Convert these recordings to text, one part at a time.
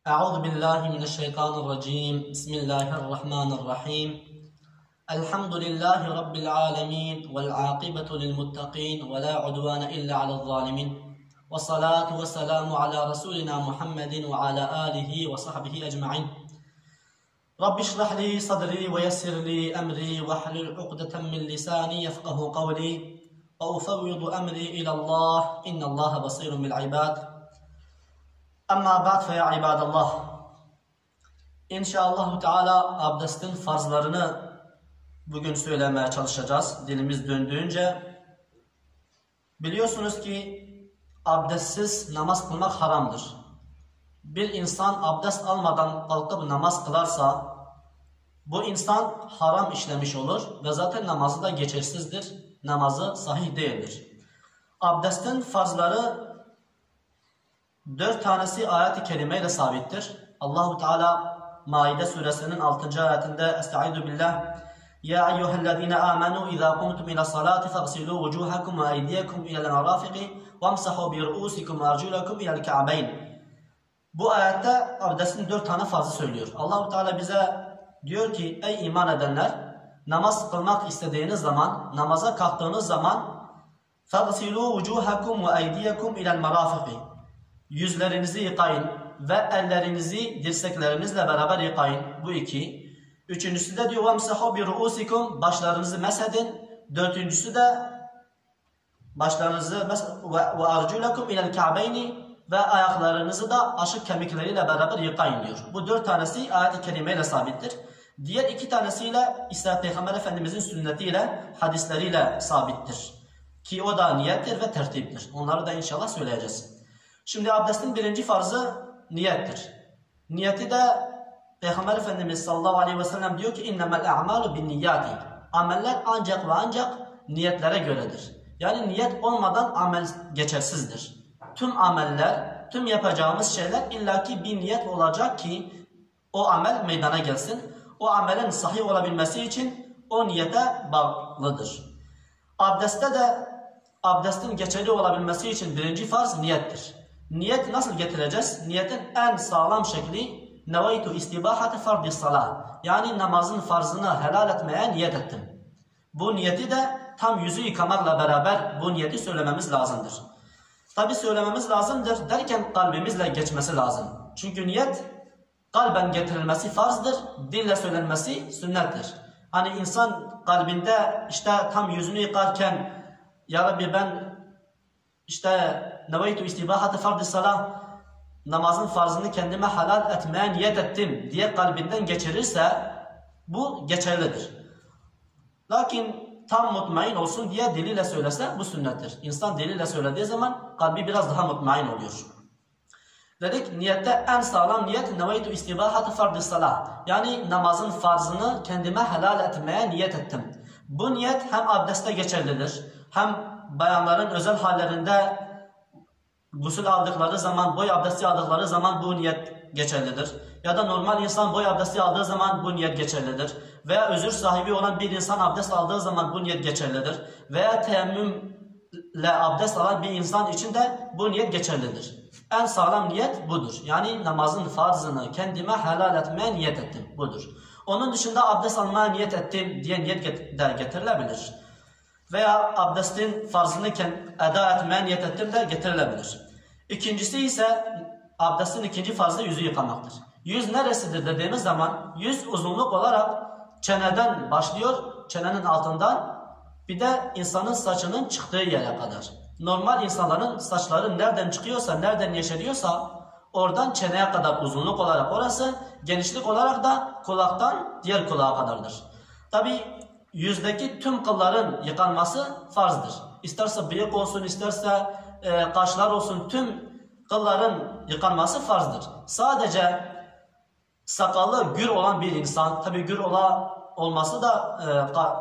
أعوذ بالله من الشيطان الرجيم بسم الله الرحمن الرحيم الحمد لله رب العالمين والعاقبة للمتقين ولا عدوان إلا على الظالمين والصلاة والسلام على رسولنا محمد وعلى آله وصحبه أجمعين رب اشرح لي صدري ويسر لي أمري واحلل عقدة من لساني يفقه قولي وأفوض أمري إلى الله إن الله بصير بالعباد Amma ba'd fe ya ibadallah. İnşallah Teala abdestin farzlarını bugün söylemeye çalışacağız dilimiz döndüğünce. Biliyorsunuz ki abdestsiz namaz kılmak haramdır. Bir insan abdest almadan kalkıp namaz kılarsa bu insan haram işlemiş olur ve zaten namazı da geçersizdir. Namazı sahih değildir. Abdestin farzları 4 tanesi ayet-i kerimeyle sabittir. Allahu Teala Maide suresinin 6. ayetinde Estaizu billah Ya eyyühellezine amenu izâ kumtum ila salati fagsilû vucuhakum ve eydiyekum ilal marafiqi vamsahu bi ru'usikum ve arjulakum ilal ka'beyn. Bu ayette abdestin 4 tane farzı söylüyor. Allahu Teala bize diyor ki ey iman edenler, namaz kılmak istediğiniz zaman, namaza kalktığınız zaman fagsilû vucuhakum ve eydiyekum ilal marafiqi. Yüzlerinizi yıkayın ve ellerinizi dirseklerinizle beraber yıkayın. Bu iki. Üçüncüsü de diyor وَمْسَحُوا بِرُؤُسِكُمْ başlarınızı mesheden. Dördüncüsü de başlarınızı وَاَرْجُلَكُمْ اِلَى الْكَعْبَيْنِ ve ayaklarınızı da aşık kemikleriyle beraber yıkayın diyor. Bu 4 tanesi ayet-i kerimeyle sabittir. Diğer 2 tanesiyle ise Peygamber Efendimizin sünnetiyle, hadisleriyle sabittir. Ki o da niyettir ve tertiptir. Onları da inşallah söyleyeceğiz. Şimdi abdestin birinci farzı niyettir. Niyeti de Peygamber Efendimiz sallallahu aleyhi ve sellem diyor ki innemel a'malu bin niyati. Ameller ancak ve ancak niyetlere göredir. Yani niyet olmadan amel geçersizdir. Tüm ameller, tüm yapacağımız şeyler illaki bir niyet olacak ki o amel meydana gelsin. O amelin sahih olabilmesi için o niyete bağlıdır. Abdestte de abdestin geçerli olabilmesi için birinci farz niyettir. Niyet nasıl getireceğiz? Niyetin en sağlam şekli nevaitu istibahati fardis salah. Yani namazın farzını helal etmeye niyet ettim. Bu niyeti de tam yüzü yıkamakla beraber bu niyeti söylememiz lazımdır. Tabi söylememiz lazımdır derken kalbimizle geçmesi lazım. Çünkü niyet kalben getirilmesi farzdır, dille söylenmesi sünnettir. Hani insan kalbinde işte tam yüzünü yıkarken ya Rabbi ben işte nevaitu istibahati fardis salah namazın farzını kendime helal etmeye niyet ettim diye kalbinden geçirirse bu geçerlidir. Lakin tam mutmain olsun diye diliyle söylese bu sünnettir. İnsan diliyle söylediği zaman kalbi biraz daha mutmain oluyor. Dedik niyette en sağlam niyet nevaitu istibahati fardis salah. Yani namazın farzını kendime helal etmeye niyet ettim. Bu niyet hem abdeste geçerlidir, hem bayanların özel hallerinde gusül aldıkları zaman, boy abdesti aldıkları zaman bu niyet geçerlidir. Ya da normal insan boy abdesti aldığı zaman bu niyet geçerlidir. Veya özür sahibi olan bir insan abdest aldığı zaman bu niyet geçerlidir. Veya teyemmümle abdest alan bir insan için de bu niyet geçerlidir. En sağlam niyet budur. Yani namazın farzını kendime helal etmeye niyet ettim. Budur. Onun dışında abdest almaya niyet ettim diye niyet de getirilebilir. Veya abdestin farzını eda etmeye niyet ettim de getirilebilir. İkincisi ise abdestin ikinci farzı yüzü yıkamaktır. Yüz neresidir dediğimiz zaman yüz uzunluk olarak çeneden başlıyor, çenenin altından bir de insanın saçının çıktığı yere kadar. Normal insanların saçları nereden çıkıyorsa, nereden yeşeriyorsa oradan çeneye kadar uzunluk olarak orası, genişlik olarak da kulaktan diğer kulağa kadardır. Tabi yüzdeki tüm kılların yıkanması farzdır. İsterse bıyık olsun, isterse kaşlar olsun, tüm kılların yıkanması farzdır. Sadece sakalı gür olan bir insan, tabi gür olması da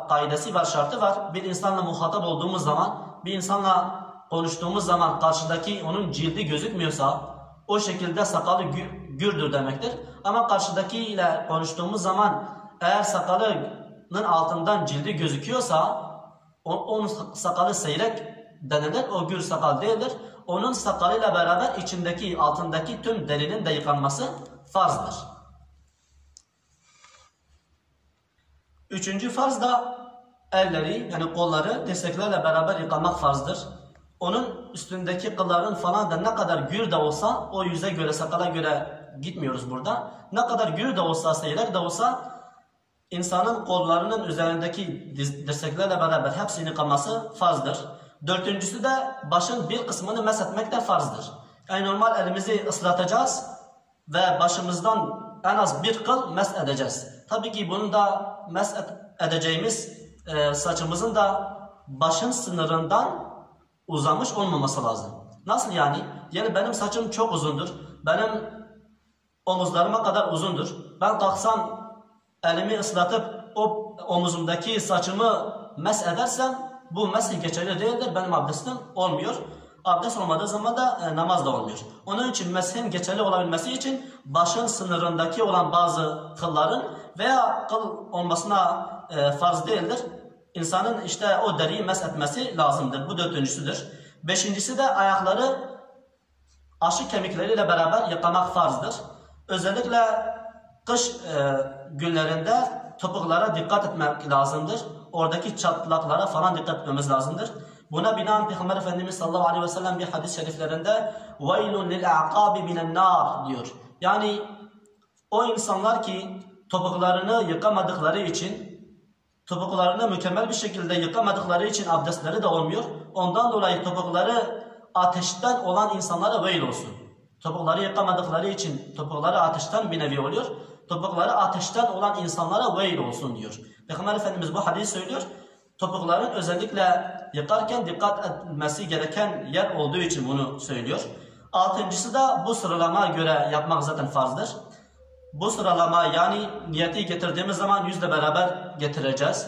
kaidesi var, şartı var. Bir insanla muhatap olduğumuz zaman, bir insanla konuştuğumuz zaman karşıdaki onun cildi gözükmüyorsa o şekilde sakalı gürdür demektir. Ama karşıdaki ile konuştuğumuz zaman eğer sakalının altından cildi gözüküyorsa onun sakalı seyrek denilir. O gür sakal değildir. onun sakalıyla beraber içindeki, altındaki tüm derinin de yıkanması farzdır. Üçüncü farz da elleri, yani kolları dirseklerle beraber yıkamak farzdır. Onun üstündeki kılların falan da ne kadar gür de olsa, o yüze göre, sakala göre gitmiyoruz burada. Ne kadar gür de olsa, seyrek de olsa, insanın kollarının üzerindeki dirseklerle beraber hepsini yıkaması farzdır. Dördüncüsü de başın bir kısmını meshetmek de farzdır. Yani normal elimizi ıslatacağız ve başımızdan en az bir kıl mesh edeceğiz. Tabii ki bunu da mesh edeceğimiz saçımızın da başın sınırından uzamış olmaması lazım. Nasıl yani? Yani benim saçım çok uzundur. Benim omuzlarıma kadar uzundur. Ben kalksam elimi ıslatıp o omuzumdaki saçımı mesh edersem bu mesh geçerli değildir. Benim abdestim olmuyor. Abdest olmadığı zaman da namaz da olmuyor. Onun için meshin geçerli olabilmesi için başın sınırındaki olan bazı kılların veya kıl olmasına farz değildir. İnsanın işte o deriyi mesh etmesi lazımdır. Bu dördüncüsüdür. Beşincisi de ayakları aşı kemikleriyle beraber yıkamak farzdır. Özellikle kış günlerinde topuklara dikkat etmek lazımdır. Oradaki çatlaklara falan dikkat etmemiz lazımdır. Buna binaen Peygamber Efendimiz sallallahu aleyhi ve sellem bir hadis-i şeriflerinde وَيْلٌ لِلْاَعْقَابِ مِنَ النَّارِ diyor. Yani o insanlar ki topuklarını yıkamadıkları için, topuklarını mükemmel bir şekilde yıkamadıkları için abdestleri de olmuyor. Ondan dolayı topukları ateşten olan insanlara veil olsun. Topukları yıkamadıkları için topukları ateşten bir nevi oluyor. Topukları ateşten olan insanlara veil olsun diyor. Peygamber Efendimiz bu hadis söylüyor. Topukların özellikle yıkarken dikkat etmesi gereken yer olduğu için bunu söylüyor. Altıncısı da bu sıralama göre yapmak zaten farzdır. Bu sıralama yani niyeti getirdiğimiz zaman yüzle beraber getireceğiz.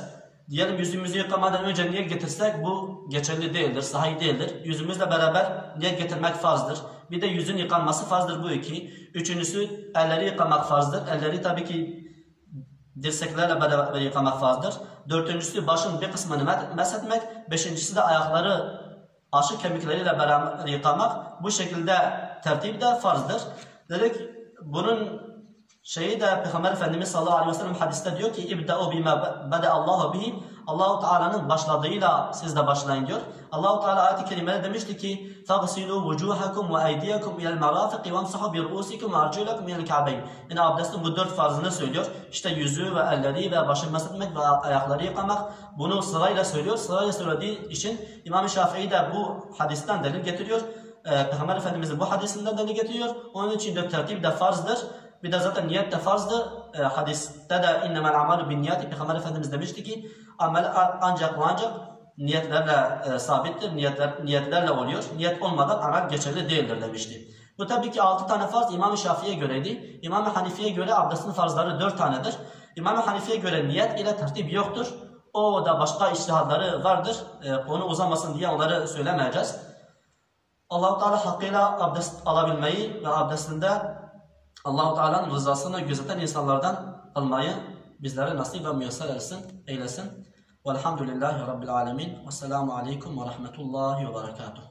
Diyelim yüzümüzü yıkamadan önce niyet getirsek bu geçerli değildir, sahih değildir. Yüzümüzle beraber niyet getirmek farzdır. Bir de yüzün yıkanması farzdır bu iki. Üçüncüsü elleri yıkamak farzdır. Elleri tabii ki dirseklerle beraber yıkamak farzdır. Dördüncüsü başın bir kısmını meshetmek. Beşincisi de ayakları aşı kemikleriyle beraber yıkamak. Bu şekilde tertip de farzdır. Dedik bunun şeyi de Peygamber Efendimiz sallallahu aleyhi ve sellem hadiste diyor ki İbda'u bima beda'allahu bihi. Allah-u Teala'nın başladığıyla siz de başlayın diyor. Allah-u Teala ayet-i kerimede demişti ki فَغْسِلُوا وُجُوهَكُمْ وَاَيْدِيَكُمْ اِلَى الْمَرَافِقِ وَامْسَحُوا بِرُؤُسِكُمْ وَاَرْجُلَكُمْ اِلَى الْكَعْبَيْنِ. Yani abdestin bu dört farzını söylüyor. İşte yüzü ve elleri ve başını meshetmek ve ayakları yıkamak. Bunu sırayla söylüyor. Sırayla söylediği için İmam-ı Şafii de bu hadisten delil getiriyor. Peygamber Efendimiz'in bu hadisinden delil getiriyor. Onun için de tertip de farzdır. Bir de zaten niyet de farzdır. Hadiste de innemel amalu bin niyeti. Peygamber Efendimiz demişti ki amel ancak ve ancak niyetlerle sabittir. Niyetlerle oluyor. Niyet olmadan amel geçerli değildir demişti. Bu tabii ki 6 tane farz İmam-ı Şafii'ye göreydi. İmam-ı Hanifi'ye göre abdestin farzları 4 tanedir. İmam-ı Hanifi'ye göre niyet ile tertip yoktur. O da başka içtihatları vardır. Konu uzamasın diye onları söylemeyeceğiz. Allah-u Teala hakkıyla abdest alabilmeyi ve abdestinde Allah-u Teala'nın rızasını gözeten insanlardan almayı bizlere nasip ve müyesser eylesin. Velhamdülillahi Rabbil alemin. Vesselamu aleyküm ve rahmetullahi ve berekatuhu.